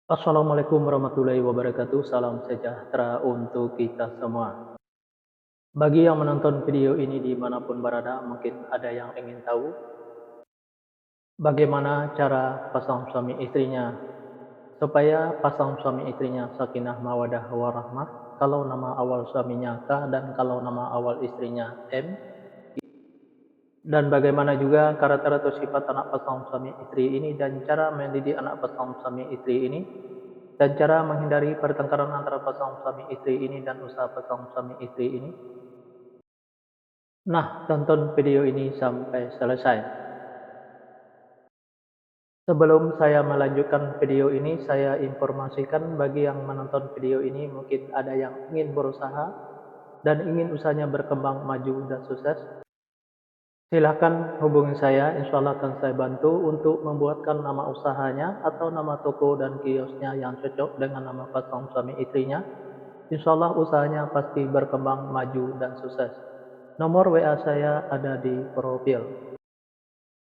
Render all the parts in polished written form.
Assalamualaikum warahmatullahi wabarakatuh. Salam sejahtera untuk kita semua. Bagi yang menonton video ini dimanapun berada, mungkin ada yang ingin tahu bagaimana cara pasang suami istrinya supaya pasang suami istrinya sakinah mawadah warahmah. Kalau nama awal suaminya K dan kalau nama awal istrinya M. Dan bagaimana juga karakter atau sifat anak pasang suami istri ini dan cara mendidik anak pasang suami istri ini dan cara menghindari pertengkaran antara pasangan suami istri ini dan usaha pasangan suami istri ini. Nah, tonton video ini sampai selesai. Sebelum saya melanjutkan video ini, saya informasikan bagi yang menonton video ini mungkin ada yang ingin berusaha dan ingin usahanya berkembang maju dan sukses. Silahkan hubungi saya, insya Allah akan saya bantu untuk membuatkan nama usahanya atau nama toko dan kiosnya yang cocok dengan nama pasangan suami istrinya. Insya Allah usahanya pasti berkembang, maju, dan sukses. Nomor WA saya ada di profil.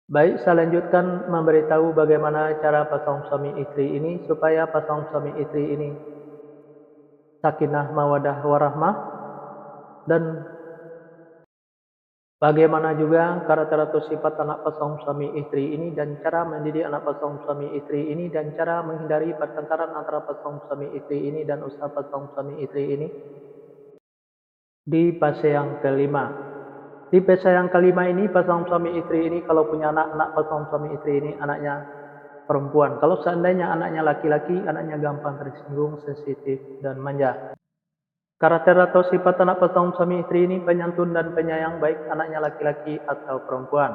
Baik, saya lanjutkan memberitahu bagaimana cara pasangan suami istri ini supaya pasangan suami istri ini sakinah mawadah warahmah dan bagaimana juga karakter atau sifat anak pasangan suami istri ini dan cara mendidik anak pasangan suami istri ini dan cara menghindari pertengkaran antara pasangan suami istri ini dan usaha pasangan suami istri ini di fase yang kelima. Di fase yang kelima ini pasangan suami istri ini kalau punya anak pasangan suami istri ini anaknya perempuan. Kalau seandainya anaknya laki-laki, anaknya gampang tersinggung, sensitif, dan manja. Karakter atau sifat anak pasangan suami istri ini penyantun dan penyayang baik anaknya laki-laki atau perempuan.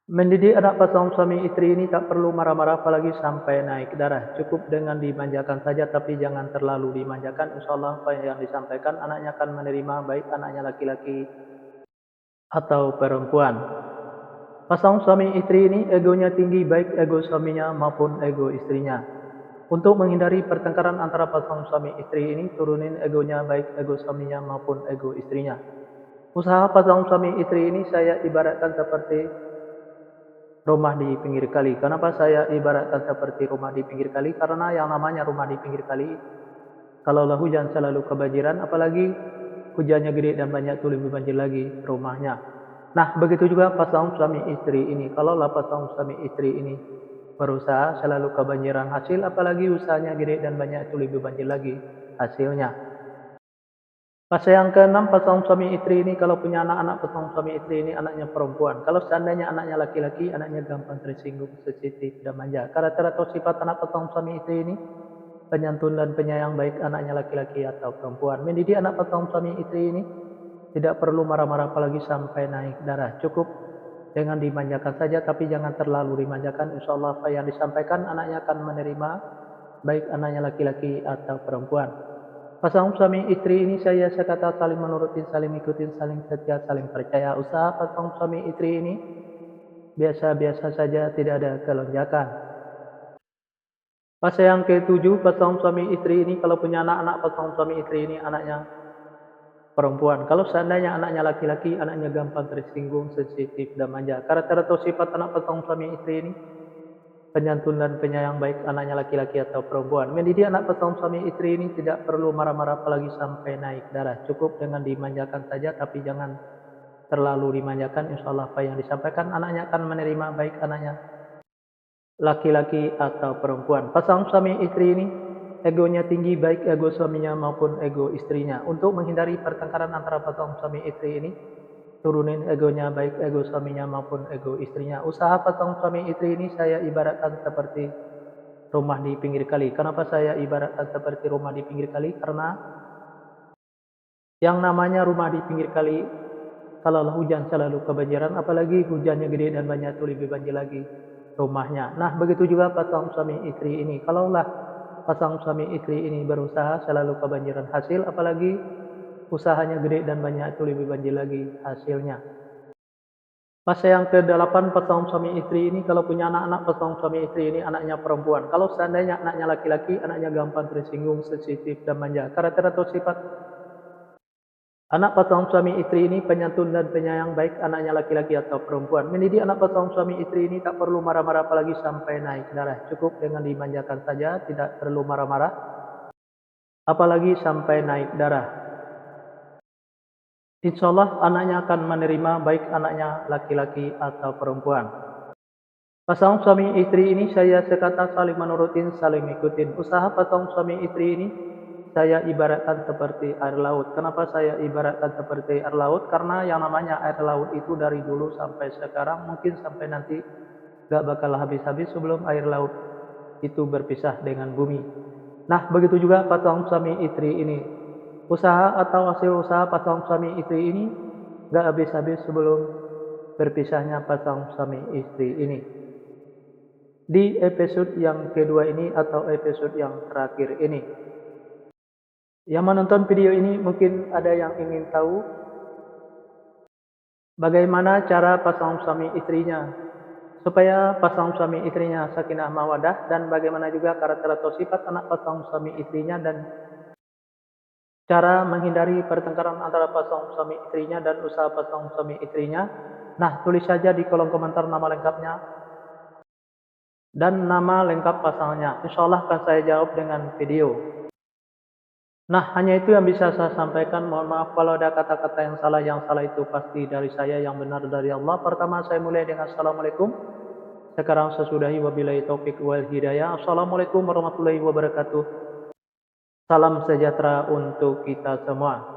Mendidik anak pasangan suami istri ini tak perlu marah-marah apalagi sampai naik darah. Cukup dengan dimanjakan saja tapi jangan terlalu dimanjakan. Insya Allah apa yang disampaikan anaknya akan menerima baik anaknya laki-laki atau perempuan. Pasangan suami istri ini egonya tinggi baik ego suaminya maupun ego istrinya. Untuk menghindari pertengkaran antara pasangan suami istri ini turunin egonya baik ego suaminya maupun ego istrinya. Usaha pasangan suami istri ini saya ibaratkan seperti rumah di pinggir kali. Kenapa saya ibaratkan seperti rumah di pinggir kali? Karena yang namanya rumah di pinggir kali, kalaulah hujan selalu kebanjiran, apalagi hujannya gede dan banyak tuh lebih banjir lagi rumahnya. Nah, begitu juga pasangan suami istri ini. Kalaulah pasangan suami istri ini berusaha selalu kebanjiran hasil, apalagi usahanya gede dan banyak tuh lebih banjir lagi hasilnya. Fase yang keenam, pasangan suami istri ini kalau punya anak-anak pasangan suami istri ini anaknya perempuan. Kalau seandainya anaknya laki-laki, anaknya gampang tersinggung, sensitif, dan manja. Karakter atau sifat anak pasangan suami istri ini penyantun dan penyayang baik anaknya laki-laki atau perempuan. Mendidik anak pasangan suami istri ini tidak perlu marah-marah apalagi sampai naik darah. Cukup dengan dimanjakan saja tapi jangan terlalu dimanjakan. Insya Allah apa yang disampaikan anaknya akan menerima baik anaknya laki-laki atau perempuan. Pasangan suami istri ini saya sekata saling menurutin, saling ikutin, saling setia, saling percaya. Usaha pasangan suami istri ini biasa-biasa saja, tidak ada kelonjakan. Fase yang ketujuh, pasangan suami istri ini kalau punya anak-anak pasangan suami istri ini anaknya perempuan. Kalau seandainya anaknya laki-laki, anaknya gampang tersinggung, sensitif, dan manja. Karakter atau sifat anak pasangan suami istri ini penyantun dan penyayang baik anaknya laki-laki atau perempuan. Mendidik anak pasangan suami istri ini tidak perlu marah-marah apalagi sampai naik darah. Cukup dengan dimanjakan saja tapi jangan terlalu dimanjakan. Insya Allah apa yang disampaikan anaknya akan menerima baik anaknya laki-laki atau perempuan. Pasangan suami istri ini egonya tinggi baik ego suaminya maupun ego istrinya. Untuk menghindari pertengkaran antara pasangan suami istri ini turunin egonya baik ego suaminya maupun ego istrinya. Usaha pasangan suami istri ini saya ibaratkan seperti rumah di pinggir kali. Kenapa saya ibaratkan seperti rumah di pinggir kali? Karena yang namanya rumah di pinggir kali, kalau hujan selalu kebanjiran, apalagi hujannya gede dan banyak tuh lebih banjir lagi rumahnya. Nah, begitu juga pasangan suami istri ini. Kalaulah pasangan suami istri ini berusaha selalu kebanjiran hasil, apalagi usahanya gede dan banyak tuh lebih banjir lagi hasilnya. Fase yang ke-8 pasangan suami istri ini kalau punya anak-anak pasangan suami istri ini anaknya perempuan. Kalau seandainya anaknya laki-laki, anaknya gampang tersinggung, sensitif, dan manja. Karakter atau sifat Anak pasangan suami istri ini penyantun dan penyayang, baik anaknya laki-laki atau perempuan. Mendidik anak pasangan suami istri ini tak perlu marah-marah apalagi sampai naik darah. Cukup dengan dimanjakan saja, tidak perlu marah-marah apalagi sampai naik darah. Insya Allah anaknya akan menerima, baik anaknya laki-laki atau perempuan. Pasangan suami istri ini saya sekata saling menurutin, saling ikutin. Usaha pasangan suami istri ini saya ibaratkan seperti air laut. Kenapa saya ibaratkan seperti air laut? Karena yang namanya air laut itu dari dulu sampai sekarang, mungkin sampai nanti gak bakal habis-habis sebelum air laut itu berpisah dengan bumi. Nah, begitu juga pasangan suami istri ini. Usaha atau hasil usaha pasangan suami istri ini gak habis-habis sebelum berpisahnya pasangan suami istri ini. Di episode yang kedua ini atau episode yang terakhir ini, yang menonton video ini mungkin ada yang ingin tahu bagaimana cara pasangan suami istrinya supaya pasangan suami istrinya sakinah mawadah, dan bagaimana juga karakter atau sifat anak pasangan suami istrinya, dan cara menghindari pertengkaran antara pasangan suami istrinya dan usaha pasangan suami istrinya. Nah, tulis saja di kolom komentar nama lengkapnya dan nama lengkap pasangannya. Insya Allah akan saya jawab dengan video. Nah, hanya itu yang bisa saya sampaikan. Mohon maaf kalau ada kata-kata yang salah. Yang salah itu pasti dari saya, yang benar dari Allah. Pertama saya mulai dengan Assalamualaikum. Sekarang saya sudahi, wabillahi taufik wal hidayah. Assalamualaikum warahmatullahi wabarakatuh. Salam sejahtera untuk kita semua.